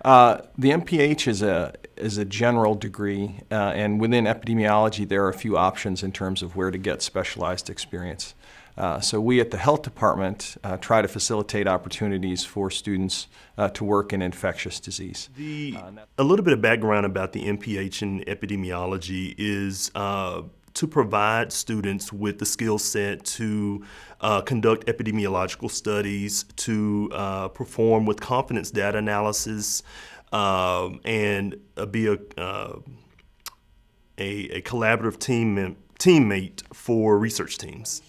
The MPH is a general degree, and within epidemiology, there are a few options in terms of where to get specialized experience. So we at the health department try to facilitate opportunities for students to work in infectious disease. A little bit of background about the MPH in epidemiology is to provide students with the skill set to conduct epidemiological studies, to perform with confidence data analysis, and be a collaborative teammate for research teams.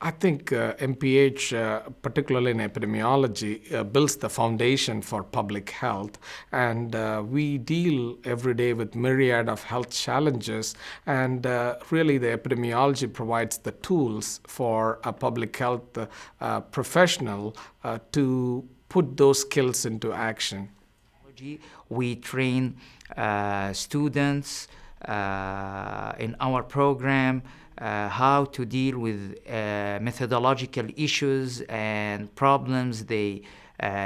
I think MPH, particularly in epidemiology, builds the foundation for public health. And we deal every day with myriad of health challenges. And really, the epidemiology provides the tools for a public health professional to put those skills into action. We train students in our program how to deal with methodological issues and problems they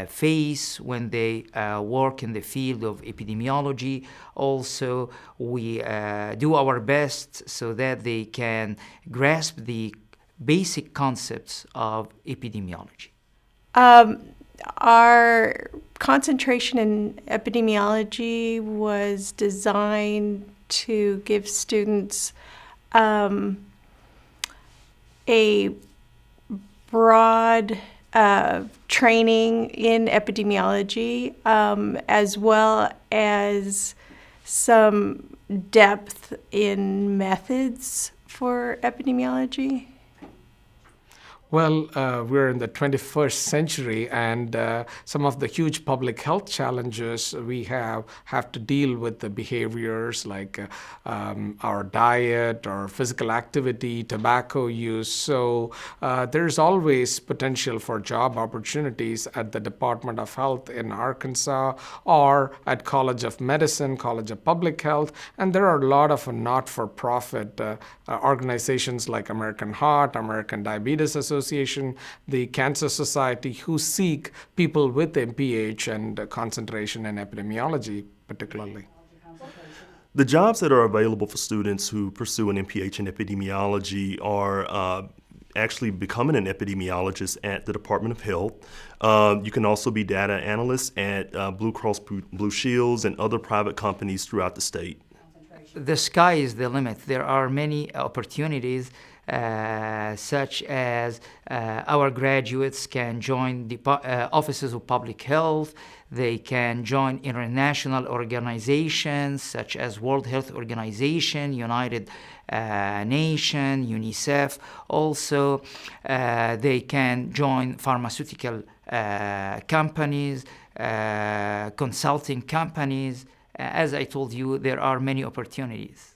face when they work in the field of epidemiology. Also, we do our best so that they can grasp the basic concepts of epidemiology. Our concentration in epidemiology was designed to give students a broad training in epidemiology, as well as some depth in methods for epidemiology. Well, we're in the 21st century, and some of the huge public health challenges we have to deal with the behaviors like our diet or physical activity, tobacco use. So there's always potential for job opportunities at the Department of Health in Arkansas or at College of Medicine, College of Public Health, and there are a lot of not-for-profit organizations like American Heart, American Diabetes Association, the Cancer Society, who seek people with MPH and concentration in epidemiology particularly. The jobs that are available for students who pursue an MPH in epidemiology are actually becoming an epidemiologist at the Department of Health. You can also be data analysts at Blue Cross Blue Shields and other private companies throughout the state. The sky is the limit. There are many opportunities such as our graduates can join the offices of public health. They can join international organizations such as World Health Organization, United Nations, UNICEF. Also, they can join pharmaceutical companies, consulting companies. As I told you, there are many opportunities.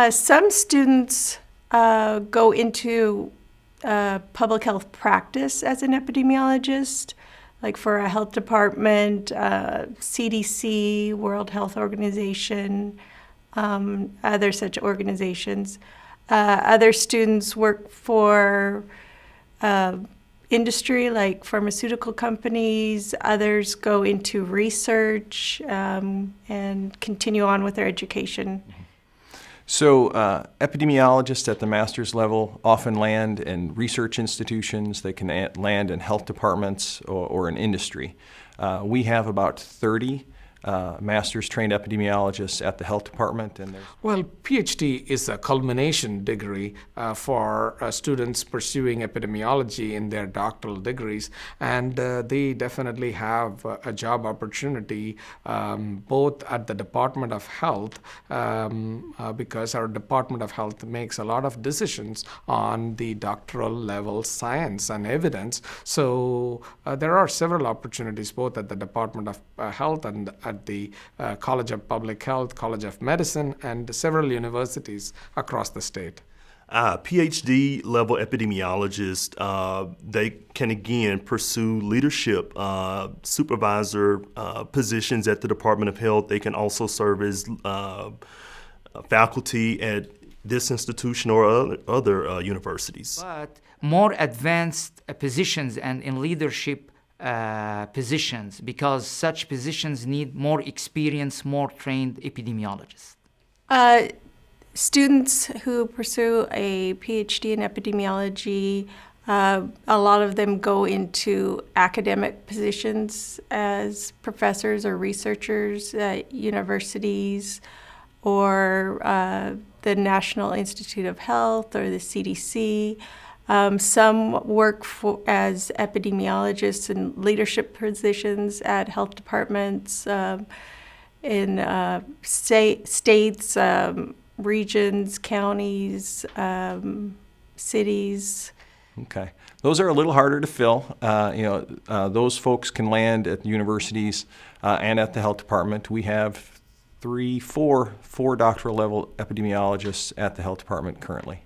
Some students go into public health practice as an epidemiologist, like for a health department, CDC, World Health Organization, other such organizations. Other students work for industry like pharmaceutical companies. Others go into research and continue on with their education. So epidemiologists at the master's level often land in research institutions. They can land in health departments or in industry. We have about 30 master's trained epidemiologists at the health department. And well, PhD is a culmination degree for students pursuing epidemiology in their doctoral degrees, and they definitely have a job opportunity both at the Department of Health because our Department of Health makes a lot of decisions on the doctoral level science and evidence. So there are several opportunities both at the Department of Health and at the College of Public Health, College of Medicine, and several universities across the state. PhD level epidemiologists, they can again pursue leadership supervisor positions at the Department of Health. They can also serve as faculty at this institution or other universities. But more advanced positions and in leadership positions, because such positions need more experienced, more trained epidemiologists? Students who pursue a PhD in epidemiology, a lot of them go into academic positions as professors or researchers at universities or the National Institute of Health or the CDC. Some work as epidemiologists in leadership positions at health departments in states, regions, counties, cities. Okay. Those are a little harder to fill. Those folks can land at universities and at the health department. We have four doctoral level epidemiologists at the health department currently.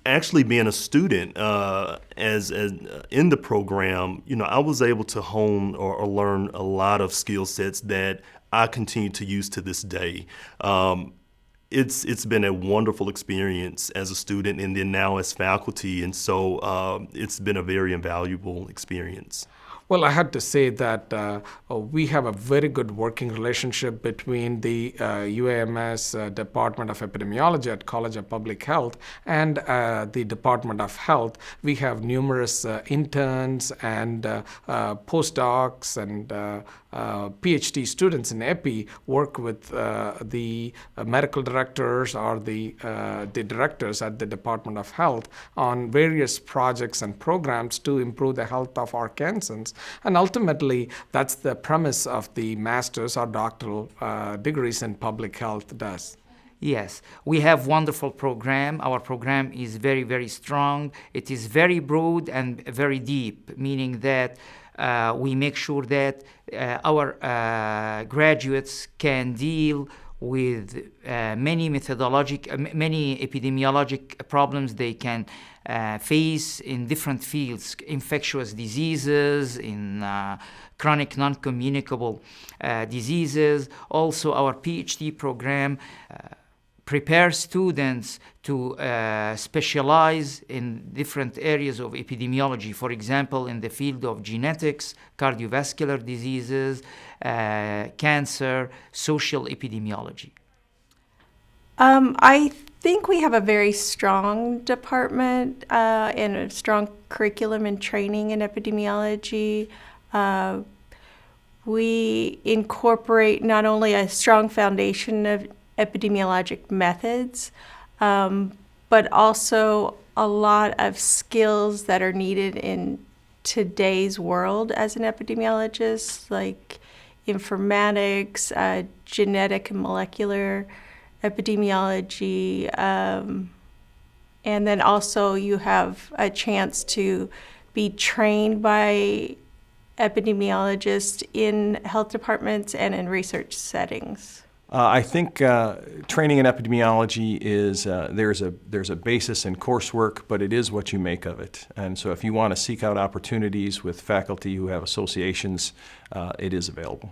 Actually, being a student as in the program, I was able to hone or learn a lot of skill sets that I continue to use to this day. It's been a wonderful experience as a student and then now as faculty, and so it's been a very invaluable experience. Well, I had to say that we have a very good working relationship between the UAMS Department of Epidemiology at College of Public Health and the Department of Health. We have numerous interns and postdocs and PhD students in EPI work with the medical directors or the directors at the Department of Health on various projects and programs to improve the health of Arkansans. And ultimately, that's the premise of the master's or doctoral degrees in public health does. Yes, we have wonderful program. Our program is very, very strong. It is very broad and very deep, meaning that we make sure that our graduates can deal with many epidemiologic problems they can face in different fields, infectious diseases, in chronic non-communicable diseases. Also, our PhD program prepare students to specialize in different areas of epidemiology, for example, in the field of genetics, cardiovascular diseases, cancer, social epidemiology. I think we have a very strong department and a strong curriculum and training in epidemiology. We incorporate not only a strong foundation of epidemiologic methods, but also a lot of skills that are needed in today's world as an epidemiologist, like informatics, genetic and molecular epidemiology, and then also you have a chance to be trained by epidemiologists in health departments and in research settings. I think training in epidemiology is there's a basis in coursework, but it is what you make of it. And so if you want to seek out opportunities with faculty who have associations, it is available.